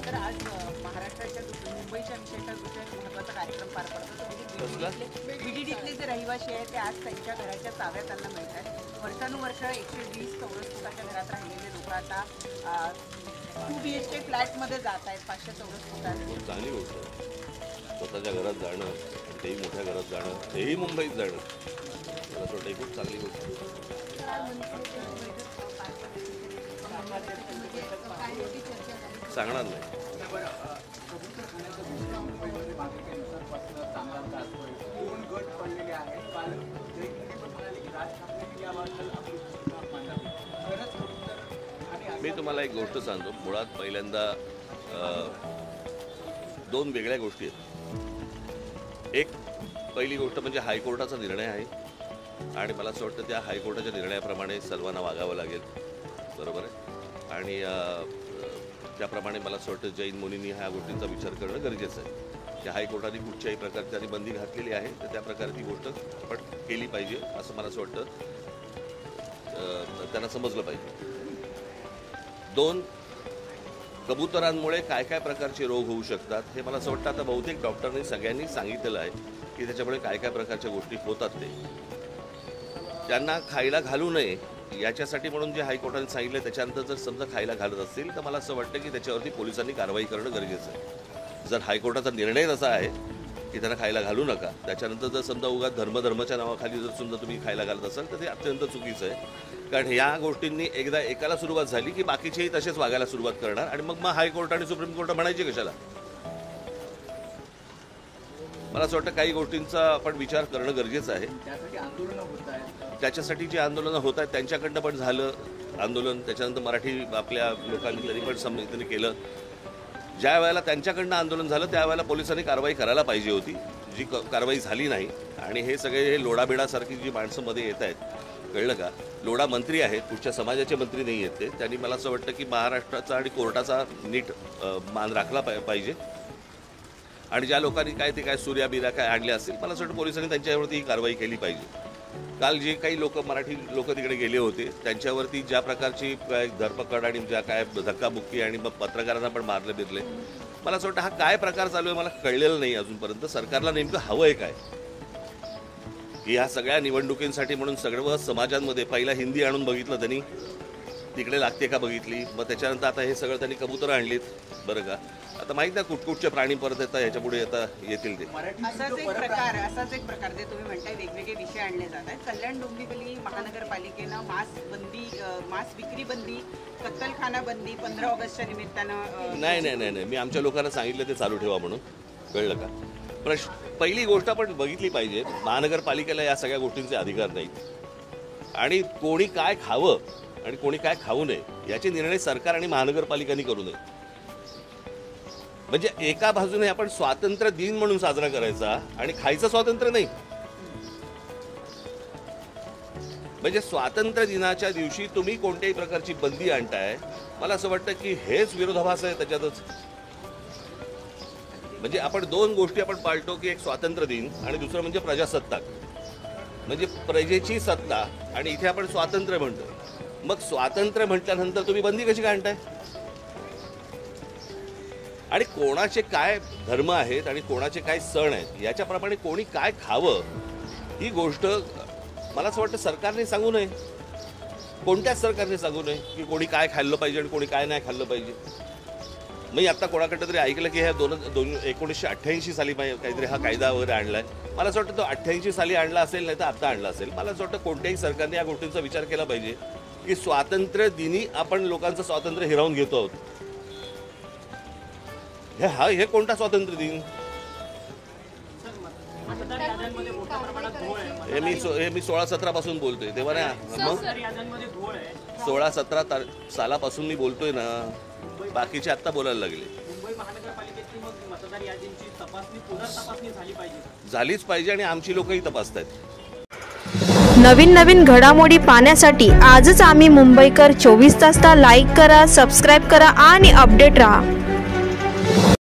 तर आज महाराष्ट्राच्या मुंबईच्या विशेष महत्त्वाचा कार्यक्रम पार पडतो। बीडीडीतले जे रहिवासी आहेत ते आज त्यांच्या घराच्या चाव्या त्यांना मिळतात। वर्षानुवर्ष 120 चौरस फुटाच्या घरात राहिलेले लोक आता 2 BHK फ्लॅटमध्ये जात आहेत 500 चौरस फुटात। चांगली गोष्ट आहे। स्वतःच्या घरात जाणं, तेही मोठ्या घरात जाणं, तेही मुंबईत जाणं, मला असं वाटतं खूप चांगली गोष्ट आहे। सांगणार नाही। मी तुम्हाला एक गोष्ट सांगतो। मुळात पहिल्यांदा दोन वेगळ्या गोष्टी आहेत। एक पहिली गोष्ट म्हणजे हायकोर्टाचा निर्णय आहे आणि मला असं वाटतं त्या हायकोर्टाच्या निर्णयाप्रमाणे सर्वांना वागावं लागेल, बरोबर आहे। आणि त्याप्रमाणे मला असं वाटतं जैन मुनींनी ह्या गोष्टींचा विचार करणं गरजेचं आहे की हायकोर्टाने कुठच्याही प्रकारची त्यांनी बंदी घातलेली आहे तर त्या प्रकारे ती गोष्ट आपण केली पाहिजे असं मला असं वाटतं त्यांना समजलं पाहिजे। दोन, कबुतरांमुळे काय काय प्रकारचे रोग होऊ शकतात हे मला असं वाटतं आता बहुतेक डॉक्टरांनी सगळ्यांनी सांगितलेलं आहे की त्याच्यामुळे काय काय प्रकारच्या गोष्टी होतात ते त्यांना खायला घालू नये याच्यासाठी म्हणून जे हायकोर्टाने सांगितलं त्याच्यानंतर जर समजा खायला घालत असतील तर मला असं वाटतं की त्याच्यावरती पोलिसांनी कारवाई करणं गरजेचं आहे। जर हायकोर्टाचा निर्णय तसा आहे की त्यांना खायला घालू नका त्याच्यानंतर जर समजा उगाच धर्माच्या नावाखाली जर समजा तुम्ही खायला घालत असाल तर ते अत्यंत चुकीचं आहे। कारण या गोष्टींनी एकदा एकाला सुरुवात झाली की बाकीचेही तसेच वागायला सुरुवात करणार आणि मग हायकोर्ट आणि सुप्रीम कोर्ट म्हणायचे कशाला। मला असं वाटतं काही गोष्टींचा आपण विचार करणं गरजेचं आहे। त्याच्यासाठी जी आंदोलनं होत आहेत त्यांच्याकडनं पण झालं आंदोलन, त्याच्यानंतर मराठी आपल्या लोकांनी तरी पण समजून केलं। ज्या वेळेला त्यांच्याकडनं आंदोलन झालं त्यावेळेला पोलिसांनी कारवाई करायला पाहिजे होती, जी कारवाई झाली नाही। आणि हे सगळे हे लोडाबिडासारखी जी माणसं मध्ये येत आहेत, कळलं का, लोडा मंत्री आहेत, कुठच्या समाजाचे मंत्री नाही आहेत ते, त्यांनी मला असं वाटतं की महाराष्ट्राचा आणि कोर्टाचा नीट मान राखला पाहिजे। आणि ज्या लोकांनी काय ते काय सूर्या बिरा काय आणले असतील मला असं वाटतं पोलिसांनी त्यांच्यावरती ही कारवाई केली पाहिजे। काल जे काही लोक मराठी लोक तिकडे गेले होते त्यांच्यावरती ज्या प्रकारची धरपकड आणि ज्या काय धक्काबुक्की आणि मग पत्रकारांना पण मारले बिरले, मला असं वाटतं हा काय प्रकार चालू आहे मला कळलेलं नाही अजूनपर्यंत। सरकारला नेमकं हवं आहे काय की ह्या सगळ्या निवडणुकींसाठी म्हणून सर्व समाजांमध्ये पहिला हिंदी आणून बघितलं त्यांनी, तिकडे लागते का बघितली, मग त्याच्यानंतर आता हे सगळं त्यांनी कबूतर आणलीत, बरं का। आता माहित ना कुठकुठचे प्राणी परत येतात ह्याच्यापुढे येतील ते। असाच एक प्रकार जे तुम्ही म्हणताय वेगवेगळे विषय आणले जात आहेत। कल्याण डोंबिवली महानगरपालिकेनं मांस विक्री बंदी, कत्तलखाना बंदी 15 ऑगस्टच्या निमित्तानं नाही मी आमच्या लोकांना सांगितलं ते चालू ठेवा म्हणून, कळलं का। पहिली गोष्ट आपण बघितली पाहिजे महानगरपालिकेला या सगळ्या गोष्टींचे अधिकार नाहीत आणि कोणी काय खावं आणि कोणी काय खाऊ नये याचे निर्णय सरकार आणि महानगरपालिकांनी करू नये। म्हणजे एका बाजूने आपण स्वातंत्र्य दिन म्हणून साजरा करायचा आणि खायचं स्वातंत्र्य नाही। म्हणजे स्वातंत्र्य दिनाच्या दिवशी तुम्ही कोणत्याही प्रकारची बंदी आणताय, मला असं वाटतं की हेच विरोधाभास आहे त्याच्यातच। म्हणजे आपण दोन गोष्टी आपण पाळतो की एक स्वातंत्र्य दिन आणि दुसरं म्हणजे प्रजासत्ताक, म्हणजे प्रजेची सत्ता, आणि इथे आपण स्वातंत्र्य म्हणतो। मग स्वातंत्र्य म्हटल्यानंतर तुम्ही बंदी कशी काय आणताय आणि कोणाचे काय धर्म आहेत आणि कोणाचे काय सण आहेत याच्याप्रमाणे कोणी काय खावं ही गोष्ट मला असं वाटतं सरकारने सांगू नये, कोणत्याच सरकारने सांगू नये की कोणी काय खाल्लं पाहिजे आणि कोणी काय नाही खाल्लं पाहिजे। मी आता कोणाकडं तरी ऐकलं की ह्या 1988 साली काहीतरी हा कायदा वगैरे आणलाय, मला असं वाटतं तो 88 साली आणला असेल नाही तर आता आणला असेल। मला असं वाटतं कोणत्याही सरकारने या गोष्टींचा विचार केला पाहिजे की स्वातंत्र्य दिनी आपण लोकांचं स्वातंत्र्य हिरावून घेतो आहोत। हे कोणता स्वातंत्र्य दिन? हे मी 16-17 पासून बोलतोय तेव्हा ना, मग 16-17 सालापासून मी बोलतोय ना, बाकीचे आता बोलायला लागले। झालीच पाहिजे आणि आमची लोकही तपासतात। नवीन घडामोडी पाहण्यासाठी आजच आम्ही मुंबईकर 24 तासला लाईक करा, सबस्क्राईब करा आणि अपडेट रहा।